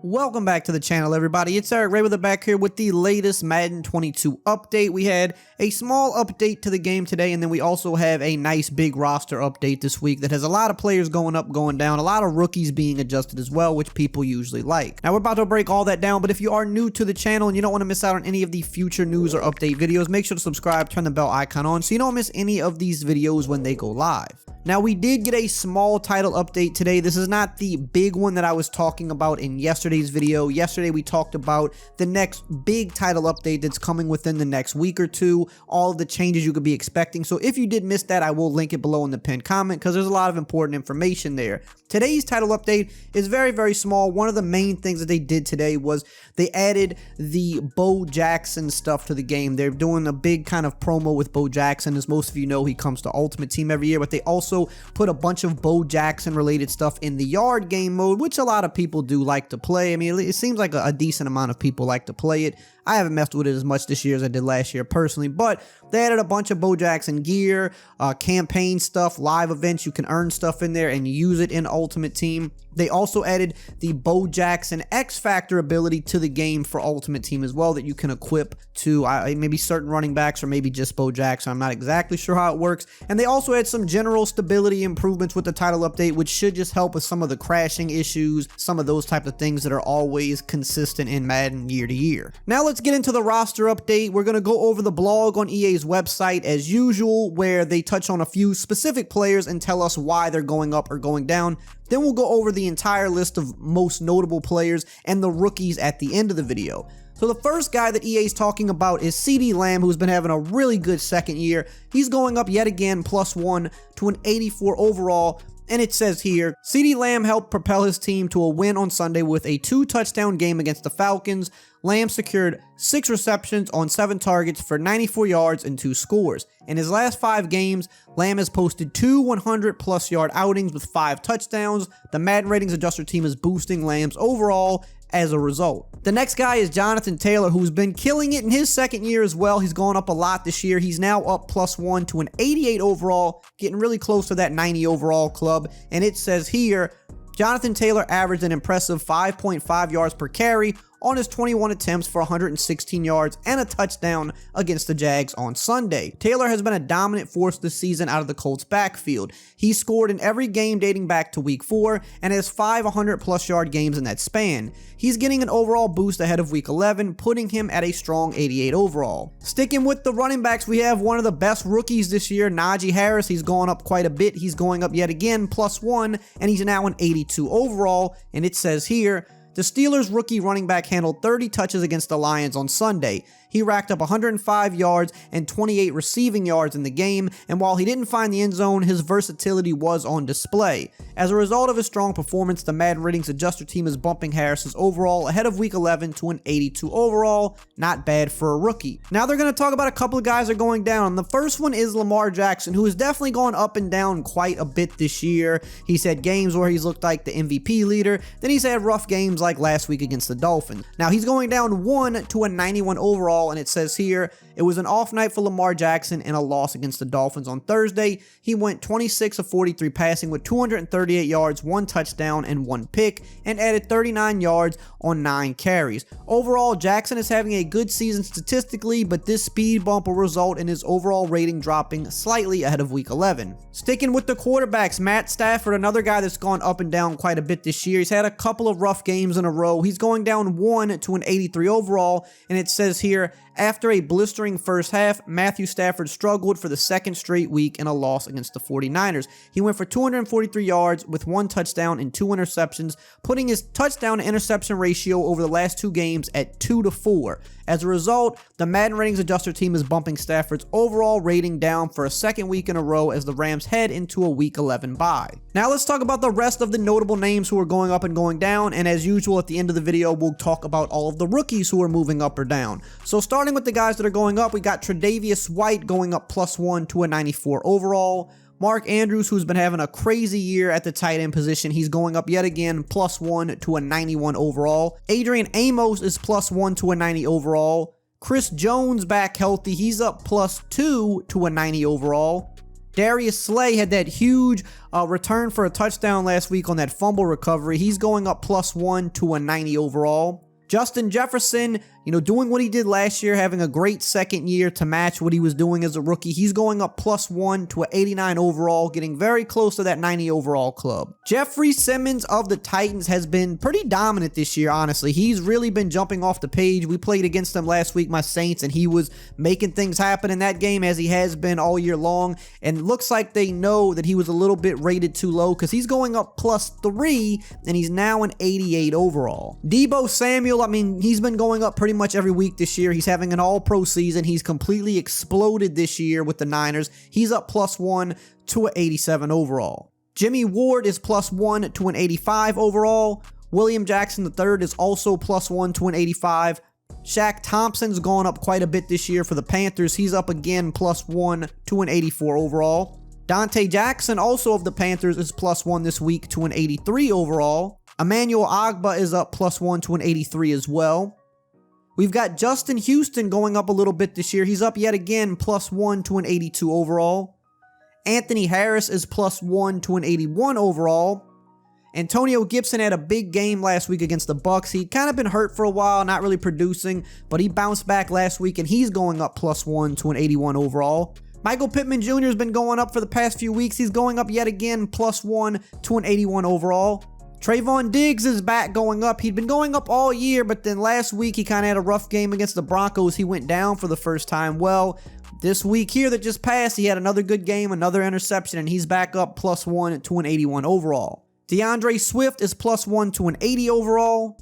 Welcome back to the channel, everybody. It's EricRayweather back here with the latest Madden 22 update. We had a small update to the game today, and then we also have a nice big roster update this week that has a lot of players going up, going down, a lot of rookies being adjusted as well, which people usually like. Now, we're about to break all that down, but if you are new to the channel and you don't want to miss out on any of the future news or update videos, make sure to subscribe, turn the bell icon on so you don't miss any of these videos when they go live. Now, we did get a small title update today. This is not the big one that I was talking about in yesterday's video. Yesterday, we talked about the next big title update that's coming within the next week or two, all of the changes you could be expecting. So if you did miss that, I will link it below in the pinned comment because there's a lot of important information there. Today's title update is very, very small. One of the main things that they did today was they added the Bo Jackson stuff to the game. They're doing a big kind of promo with Bo Jackson. As most of you know, he comes to Ultimate Team every year, but they also put a bunch of Bo Jackson related stuff in the yard game mode, which a lot of people do like to play. I mean, it seems like a decent amount of people like to play it. I haven't messed with it as much this year as I did last year personally, but they added a bunch of Bo Jackson gear, campaign stuff, live events. You can earn stuff in there and use it in Ultimate Team. They also added the Bo Jackson X Factor ability to the game for Ultimate Team as well that you can equip to maybe certain running backs or maybe just Bo Jackson. I'm not exactly sure how it works. And they also had some general stability improvements with the title update, which should just help with some of the crashing issues, some of those types of things that are always consistent in Madden year to year. Now let's get into the roster update. We're going to go over the blog on EA's website as usual, where they touch on a few specific players and tell us why they're going up or going down. Then we'll go over the entire list of most notable players and the rookies at the end of the video. So the first guy that EA is talking about is CeeDee Lamb, who's been having a really good second year. He's going up yet again +1 to an 84 overall. And it says here, CeeDee Lamb helped propel his team to a win on Sunday with a 2-touchdown game against the Falcons. Lamb secured 6 receptions on 7 targets for 94 yards and 2 scores. In his last 5 games, Lamb has posted 2 100-plus yard outings with 5 touchdowns. The Madden ratings adjuster team is boosting Lamb's overall as a result. The next guy is Jonathan Taylor, who's been killing it in his second year as well. He's gone up a lot this year. He's now up +1 to an 88 overall, getting really close to that 90 overall club. And it says here, Jonathan Taylor averaged an impressive 5.5 yards per carry on his 21 attempts for 116 yards and a touchdown against the Jags on Sunday. Taylor has been a dominant force this season out of the Colts backfield. He scored in every game dating back to week 4 and has 5 100-plus yard games in that span. He's getting an overall boost ahead of week 11, putting him at a strong 88 overall. Sticking with the running backs, we have one of the best rookies this year, Najee Harris. He's gone up quite a bit. He's going up yet again, +1, and he's now an 82 overall. And it says here, the Steelers' rookie running back handled 30 touches against the Lions on Sunday. He racked up 105 yards and 28 receiving yards in the game, and while he didn't find the end zone, his versatility was on display. As a result of his strong performance, the Madden ratings adjuster team is bumping Harris's overall ahead of week 11 to an 82 overall. Not bad for a rookie. Now they're going to talk about a couple of guys that are going down. The first one is Lamar Jackson, who has definitely gone up and down quite a bit this year. He's had games where he's looked like the MVP leader, then he's had rough games like last week against the Dolphins. Now he's going down 1 to a 91 overall, and it says here, it was an off night for Lamar Jackson and a loss against the Dolphins on Thursday. He went 26 of 43 passing with 238 yards, 1 touchdown, and 1 pick, and added 39 yards on 9 carries. Overall, Jackson is having a good season statistically, but this speed bump will result in his overall rating dropping slightly ahead of week 11. Sticking with the quarterbacks, Matt Stafford, another guy that's gone up and down quite a bit this year. He's had a couple of rough games in a row. He's going down 1 to an 83 overall, and it says here, after a blistering first half, Matthew Stafford struggled for the second straight week in a loss against the 49ers. He went for 243 yards with 1 touchdown and 2 interceptions, putting his touchdown to interception ratio over the last 2 games at 2 to 4. As a result, the Madden ratings adjuster team is bumping Stafford's overall rating down for a second week in a row as the Rams head into a week 11 bye. Now let's talk about the rest of the notable names who are going up and going down, and as usual at the end of the video we'll talk about all of the rookies who are moving up or down. So starting with the guys that are going up, we got Tre'Davious White going up +1 to a 94 overall. Mark Andrews, who's been having a crazy year at the tight end position, he's going up yet again +1 to a 91 overall. Adrian Amos is +1 to a 90 overall. Chris Jones back healthy, he's up +2 to a 90 overall. Darius Slay had that huge return for a touchdown last week on that fumble recovery. He's going up +1 to a 90 overall. Justin Jefferson, doing what he did last year, having a great second year to match what he was doing as a rookie. He's going up +1 to an 89 overall, getting very close to that 90 overall club. Jeffrey Simmons of the Titans has been pretty dominant this year, honestly. He's really been jumping off the page. We played against him last week, my Saints, and he was making things happen in that game as he has been all year long. And it looks like they know that he was a little bit rated too low because he's going up +3 and he's now an 88 overall. Deebo Samuel, he's been going up pretty much every week this year. He's having an all-pro season. He's completely exploded this year with the Niners. He's up +1 to an 87 overall. Jimmy Ward is +1 to an 85 overall. William Jackson III is also +1 to an 85. Shaq Thompson's gone up quite a bit this year for the Panthers. He's up again +1 to an 84 overall. Dante Jackson, also of the Panthers, is +1 this week to an 83 overall. Emmanuel Ogbah is up +1 to an 83 as well. We've got Justin Houston going up a little bit this year. He's up yet again +1 to an 82 overall. Anthony Harris is +1 to an 81 overall. Antonio Gibson had a big game last week against the Bucks. He'd kind of been hurt for a while, not really producing, but he bounced back last week and he's going up +1 to an 81 overall. Michael Pittman Jr. has been going up for the past few weeks. He's going up yet again +1 to an 81 overall. Trayvon Diggs is back going up. He'd been going up all year, but then last week he kind of had a rough game against the Broncos. He went down for the first time. Well, this week here that just passed, he had another good game, another interception, and he's back up +1 to an 81 overall. DeAndre Swift is +1 to an 80 overall.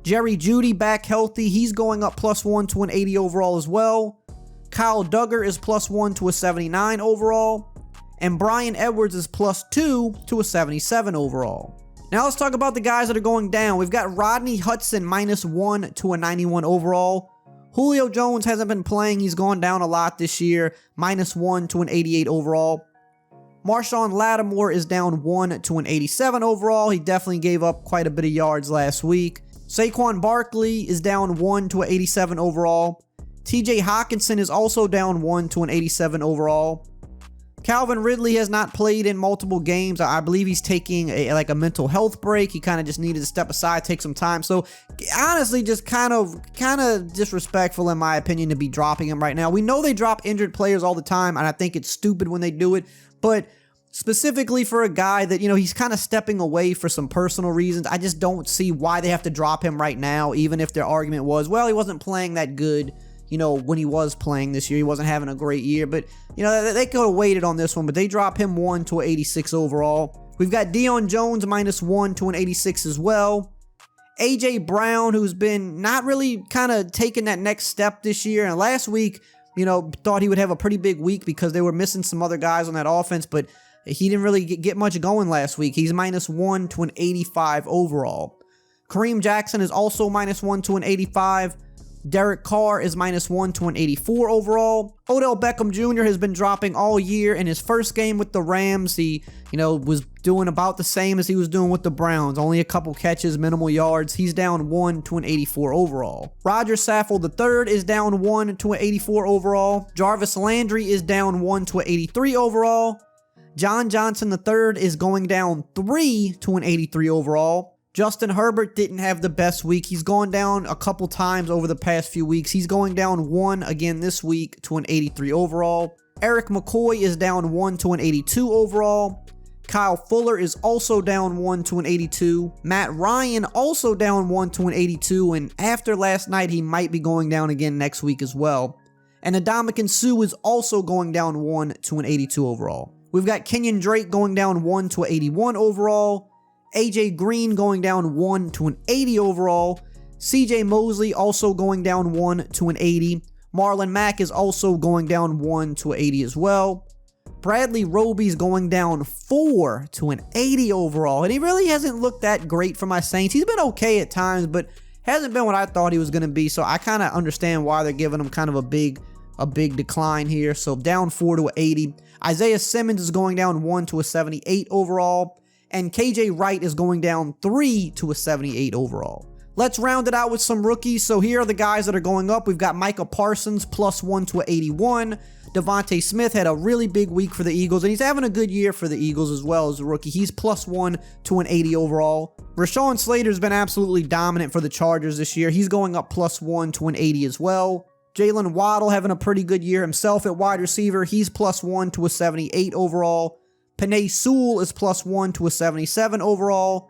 Jerry Jeudy back healthy. He's going up +1 to an 80 overall as well. Kyle Duggar is +1 to a 79 overall. And Brian Edwards is +2 to a 77 overall. Now let's talk about the guys that are going down. We've got Rodney Hudson -1 to a 91 overall. Julio Jones hasn't been playing. He's gone down a lot this year. -1 to an 88 overall. Marshawn Lattimore is down 1 to an 87 overall. He definitely gave up quite a bit of yards last week. Saquon Barkley is down 1 to an 87 overall. TJ Hawkinson is also down 1 to an 87 overall. Calvin Ridley has not played in multiple games. I believe he's taking a mental health break. He kind of just needed to step aside, take some time. So honestly, just kind of disrespectful in my opinion to be dropping him right now. We know they drop injured players all the time, and I think it's stupid when they do it. But specifically for a guy that, he's kind of stepping away for some personal reasons, I just don't see why they have to drop him right now, even if their argument was, well, he wasn't playing that good. When he was playing this year, he wasn't having a great year, but, they could have waited on this one, but they drop him 1 to an 86 overall. We've got Deion Jones -1 to an 86 as well. AJ Brown, who's been not really kind of taking that next step this year, and last week, thought he would have a pretty big week because they were missing some other guys on that offense, but he didn't really get much going last week. He's -1 to an 85 overall. Kareem Jackson is also -1 to an 85. Derek Carr is -1 to an 84 overall. Odell Beckham Jr. has been dropping all year. In his first game with the Rams, he, was doing about the same as he was doing with the Browns. Only a couple catches, minimal yards. He's down 1 to an 84 overall. Roger Saffold III is down 1 to an 84 overall. Jarvis Landry is down 1 to an 83 overall. John Johnson III is going down 3 to an 83 overall. Justin Herbert didn't have the best week. He's gone down a couple times over the past few weeks. He's going down 1 again this week to an 83 overall. Eric McCoy is down 1 to an 82 overall. Kyle Fuller is also down 1 to an 82. Matt Ryan also down 1 to an 82, and after last night, he might be going down again next week as well. And Ndamukong Suh is also going down 1 to an 82 overall. We've got Kenyon Drake going down 1 to an 81 overall. AJ Green going down 1 to an 80 overall. CJ Mosley also going down 1 to an 80. Marlon Mack is also going down 1 to an 80 as well. Bradley Roby's going down 4 to an 80 overall. And he really hasn't looked that great for my Saints. He's been okay at times, but hasn't been what I thought he was going to be. So I kind of understand why they're giving him kind of a big decline here. So down 4 to an 80. Isaiah Simmons is going down 1 to a 78 overall. And KJ Wright is going down 3 to a 78 overall. Let's round it out with some rookies. So here are the guys that are going up. We've got Micah Parsons, +1 to 81. Devontae Smith had a really big week for the Eagles, and he's having a good year for the Eagles as well as a rookie. He's +1 to an 80 overall. Rashawn Slater's been absolutely dominant for the Chargers this year. He's going up +1 to an 80 as well. Jalen Waddle having a pretty good year himself at wide receiver. He's +1 to a 78 overall. Penei Sewell is +1 to a 77 overall.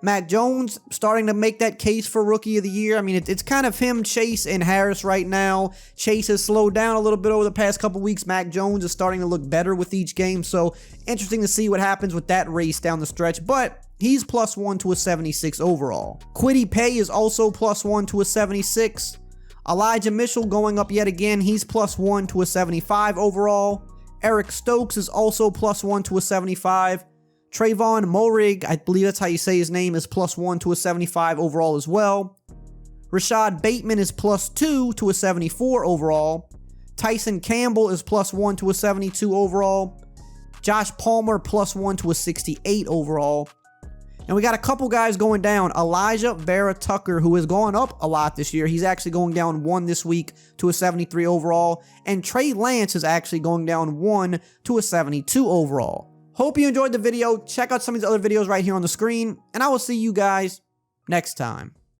Mac Jones starting to make that case for Rookie of the Year. I mean, it's kind of him, Chase, and Harris right now. Chase has slowed down a little bit over the past couple weeks. Mac Jones is starting to look better with each game, so interesting to see what happens with that race down the stretch, but he's +1 to a 76 overall. Kwity Paye is also +1 to a 76. Elijah Mitchell going up yet again. He's +1 to a 75 overall. Eric Stokes is also +1 to a 75. Trayvon Moehrig, I believe that's how you say his name, is +1 to a 75 overall as well. Rashad Bateman is +2 to a 74 overall. Tyson Campbell is +1 to a 72 overall. Josh Palmer +1 to a 68 overall. And we got a couple guys going down. Elijah Vera Tucker, who has gone up a lot this year. He's actually going down 1 this week to a 73 overall. And Trey Lance is actually going down 1 to a 72 overall. Hope you enjoyed the video. Check out some of these other videos right here on the screen, and I will see you guys next time.